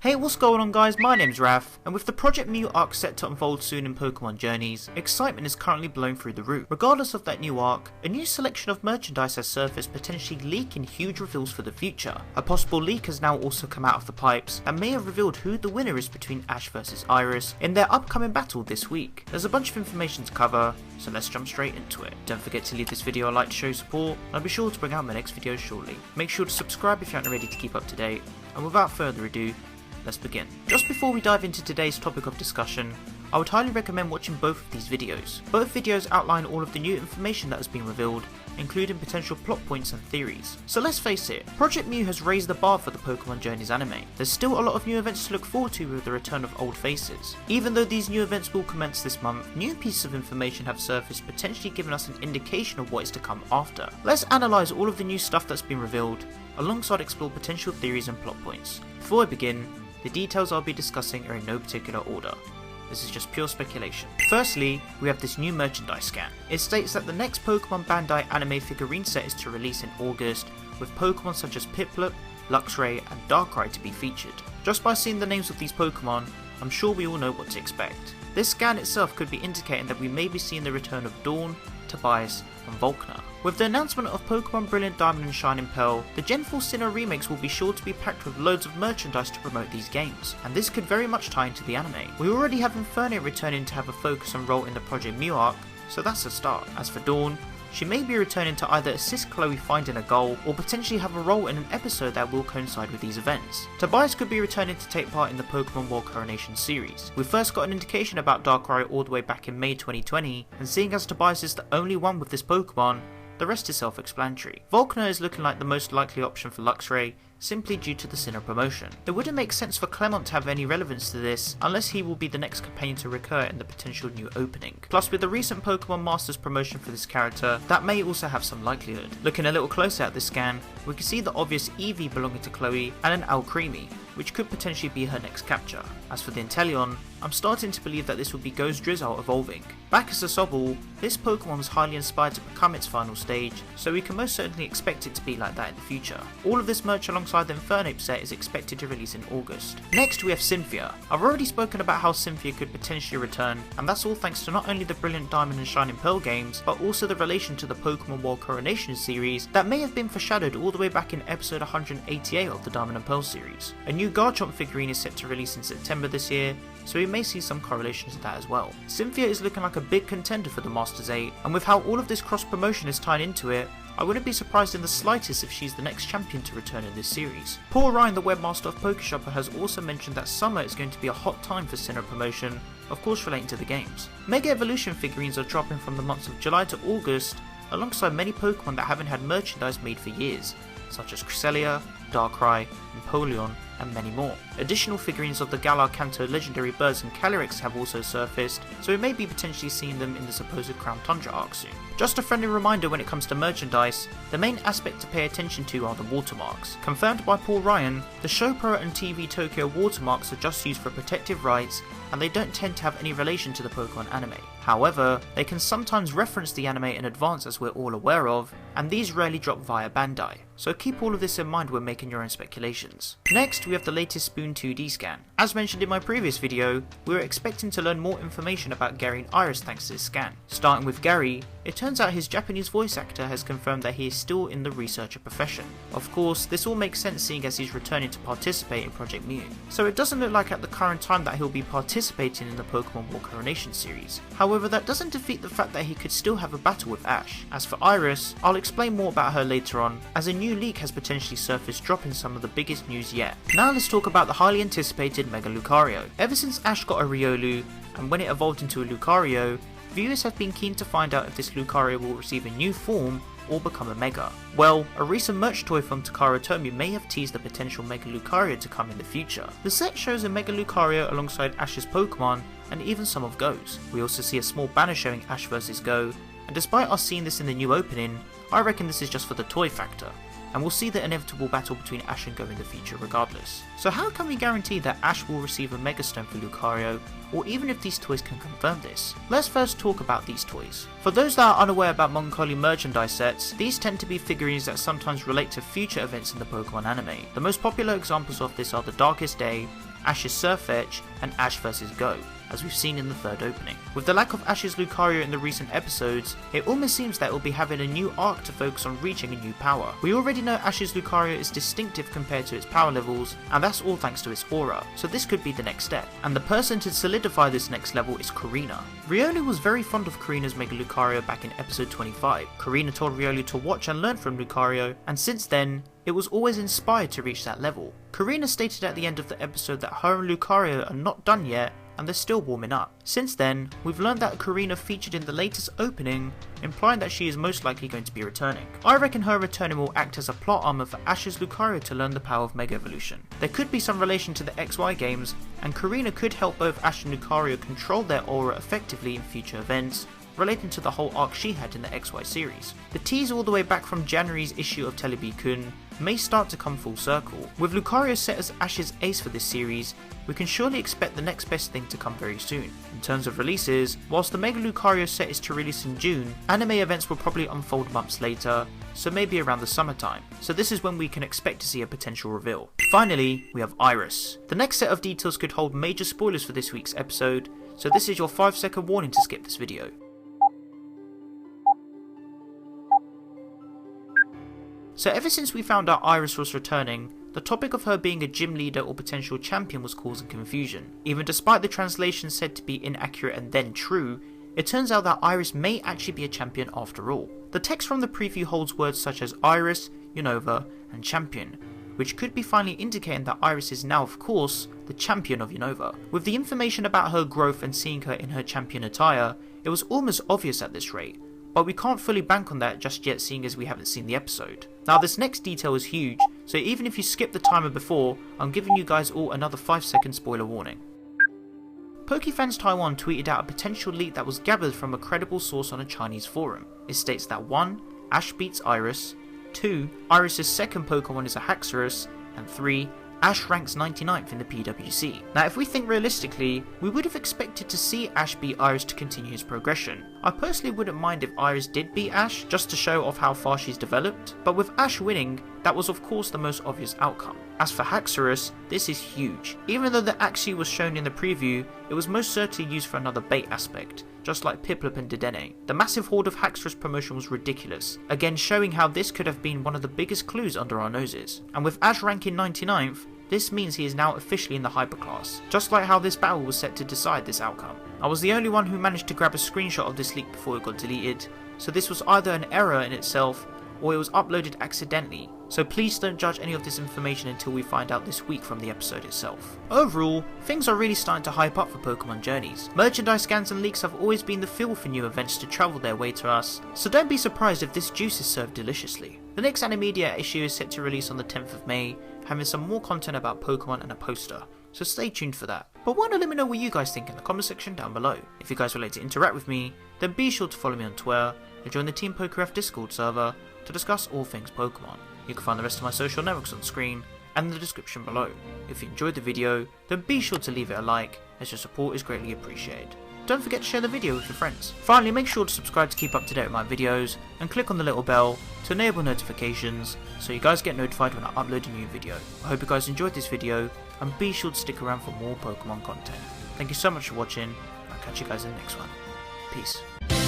Hey, what's going on guys, my name's Raph, and with the Project Mew arc set to unfold soon in Pokemon Journeys, excitement is currently blowing through the roof. Regardless of that new arc, a new selection of merchandise has surfaced, potentially leaking huge reveals for the future. A possible leak has now also come out of the pipes and may have revealed who the winner is between Ash vs Iris in their upcoming battle this week. There's a bunch of information to cover, so let's jump straight into it. Don't forget to leave this video a like to show support, and I'll be sure to bring out my next video shortly. Make sure to subscribe if you aren't already to keep up to date, and without further ado, let's begin. Just before we dive into today's topic of discussion, I would highly recommend watching both of these videos. Both videos outline all of the new information that has been revealed, including potential plot points and theories. So let's face it, Project Mew has raised the bar for the Pokemon Journeys anime. There's still a lot of new events to look forward to with the return of old faces. Even though these new events will commence this month, new pieces of information have surfaced, potentially giving us an indication of what is to come after. Let's analyse all of the new stuff that's been revealed, alongside explore potential theories and plot points. Before I begin, the details I'll be discussing are in no particular order. This is just pure speculation. Firstly, we have this new merchandise scan. It states that the next Pokemon Bandai anime figurine set is to release in August, with Pokemon such as Piplup, Luxray and Darkrai to be featured. Just by seeing the names of these Pokemon, I'm sure we all know what to expect. This scan itself could be indicating that we may be seeing the return of Dawn, Tobias and Volkner. With the announcement of Pokemon Brilliant Diamond and Shining Pearl, the Gen 4 Sinnoh remakes will be sure to be packed with loads of merchandise to promote these games, and this could very much tie into the anime. We already have Inferno returning to have a focus and role in the Project Mew arc, so that's a start. As for Dawn, she may be returning to either assist Chloe finding a goal, or potentially have a role in an episode that will coincide with these events. Tobias could be returning to take part in the Pokemon World Coronation series. We first got an indication about Darkrai all the way back in May 2020, and seeing as Tobias is the only one with this Pokemon, the rest is self-explanatory. Volkner is looking like the most likely option for Luxray, simply due to the Sinnoh promotion. It wouldn't make sense for Clement to have any relevance to this unless he will be the next companion to recur in the potential new opening. Plus, with the recent Pokemon Masters promotion for this character, that may also have some likelihood. Looking a little closer at this scan, we can see the obvious Eevee belonging to Chloe and an Alcremie, which could potentially be her next capture. As for the Inteleon, I'm starting to believe that this will be Ghost Drizzle evolving. Back as a Sobble, this Pokemon was highly inspired to become its final stage, so we can most certainly expect it to be like that in the future. All of this merch alongside the Infernape set is expected to release in August. Next we have Cynthia. I've already spoken about how Cynthia could potentially return, and that's all thanks to not only the Brilliant Diamond and Shining Pearl games, but also the relation to the Pokemon World Coronation series that may have been foreshadowed all the way back in episode 188 of the Diamond and Pearl series. A new Garchomp figurine is set to release in September this year, so we may see some correlations to that as well. Cynthia is looking like a big contender for the Masters 8, and with how all of this cross promotion is tied into it, I wouldn't be surprised in the slightest if she's the next champion to return in this series. Paul Ryan, the webmaster of Pokeshopper, has also mentioned that summer is going to be a hot time for Sinnoh promotion, of course relating to the games. Mega Evolution figurines are dropping from the months of July to August, alongside many Pokemon that haven't had merchandise made for years, such as Cresselia, Darkrai, Empoleon, and many more. Additional figurines of the Galar Kanto legendary birds and Calyrex have also surfaced, so we may be potentially seeing them in the supposed Crown Tundra arc soon. Just a friendly reminder when it comes to merchandise, the main aspect to pay attention to are the watermarks. Confirmed by Paul Ryan, the Shopro and TV Tokyo watermarks are just used for protective rights, and they don't tend to have any relation to the Pokemon anime. However, they can sometimes reference the anime in advance, as we're all aware of, and these rarely drop via Bandai, so keep all of this in mind when making your own speculations. Next, we have the latest Spoon 2D scan. As mentioned in my previous video, we were expecting to learn more information about Gary and Iris thanks to this scan. Starting with Gary, it turns out his Japanese voice actor has confirmed that he is still in the researcher profession. Of course, this all makes sense seeing as he's returning to participate in Project Mew, so it doesn't look like at the current time that he'll be participating in the Pokemon World Coronation series. However, that doesn't defeat the fact that he could still have a battle with Ash. As for Iris, I'll explain more about her later on, as a new leak has potentially surfaced dropping some of the biggest news yet. Now let's talk about the highly anticipated Mega Lucario. Ever since Ash got a Riolu, and when it evolved into a Lucario, viewers have been keen to find out if this Lucario will receive a new form or become a Mega. Well, a recent merch toy from Takara Tomy may have teased the potential Mega Lucario to come in the future. The set shows a Mega Lucario alongside Ash's Pokemon, and even some of Go's. We also see a small banner showing Ash vs Go, and despite us seeing this in the new opening, I reckon this is just for the toy factor, and we'll see the inevitable battle between Ash and Go in the future regardless. So how can we guarantee that Ash will receive a Mega Stone for Lucario, or even if these toys can confirm this? Let's first talk about these toys. For those that are unaware about Moncoli merchandise sets, these tend to be figurines that sometimes relate to future events in the Pokemon anime. The most popular examples of this are the Darkest Day, Ash's Surf Edge, and Ash vs Go, as we've seen in the third opening. With the lack of Ash's Lucario in the recent episodes, it almost seems that it will be having a new arc to focus on reaching a new power. We already know Ash's Lucario is distinctive compared to its power levels, and that's all thanks to its aura, so this could be the next step. And the person to solidify this next level is Korrina. Riolu was very fond of Korrina's Mega Lucario back in episode 25. Korrina told Riolu to watch and learn from Lucario, and since then, it was always inspired to reach that level. Korrina stated at the end of the episode that her and Lucario are not done yet, and they're still warming up. Since then, we've learned that Korrina featured in the latest opening, implying that she is most likely going to be returning. I reckon her returning will act as a plot armor for Ash's Lucario to learn the power of Mega Evolution. There could be some relation to the XY games, and Korrina could help both Ash and Lucario control their aura effectively in future events, relating to the whole arc she had in the XY series. The tease all the way back from January's issue of Telebi-kun may start to come full circle. With Lucario set as Ash's ace for this series, we can surely expect the next best thing to come very soon. In terms of releases, whilst the Mega Lucario set is to release in June, anime events will probably unfold months later, so maybe around the summertime, so this is when we can expect to see a potential reveal. Finally, we have Iris. The next set of details could hold major spoilers for this week's episode, so this is your 5-second warning to skip this video. So ever since we found out Iris was returning, the topic of her being a gym leader or potential champion was causing confusion. Even despite the translation said to be inaccurate and then true, it turns out that Iris may actually be a champion after all. The text from the preview holds words such as Iris, Unova, and champion, which could be finally indicating that Iris is now of course the champion of Unova. With the information about her growth and seeing her in her champion attire, it was almost obvious at this rate, but we can't fully bank on that just yet seeing as we haven't seen the episode. Now this next detail is huge, so even if you skip the timer before, I'm giving you guys all another 5-second spoiler warning. PokeFans Taiwan tweeted out a potential leak that was gathered from a credible source on a Chinese forum. It states that 1. Ash beats Iris, 2. Iris' second Pokemon is a Haxorus, and 3. Ash ranks 99th in the PWC. Now if we think realistically, we would have expected to see Ash beat Iris to continue his progression. I personally wouldn't mind if Iris did beat Ash, just to show off how far she's developed, but with Ash winning, that was of course the most obvious outcome. As for Haxorus, this is huge. Even though the Axew was shown in the preview, it was most certainly used for another bait aspect, just like Piplup and Dedenne. The massive horde of Haxorus promotion was ridiculous, again showing how this could have been one of the biggest clues under our noses. And with Ash ranking 99th, this means he is now officially in the hyperclass, just like how this battle was set to decide this outcome. I was the only one who managed to grab a screenshot of this leak before it got deleted, so this was either an error in itself or it was uploaded accidentally, so please don't judge any of this information until we find out this week from the episode itself. Overall, things are really starting to hype up for Pokemon journeys. Merchandise scans and leaks have always been the fuel for new events to travel their way to us, so don't be surprised if this juice is served deliciously. The next Animedia issue is set to release on the 10th of May, having some more content about Pokemon and a poster, so stay tuned for that. But why not let me know what you guys think in the comment section down below. If you guys would like to interact with me, then be sure to follow me on Twitter and join the Team PokeRef Discord server to discuss all things Pokemon. You can find the rest of my social networks on screen and in the description below. If you enjoyed the video, then be sure to leave it a like, as your support is greatly appreciated. Don't forget to share the video with your friends. Finally, make sure to subscribe to keep up to date with my videos, and click on the little bell to enable notifications so you guys get notified when I upload a new video. I hope you guys enjoyed this video, and be sure to stick around for more Pokemon content. Thank you so much for watching, I'll catch you guys in the next one. Peace.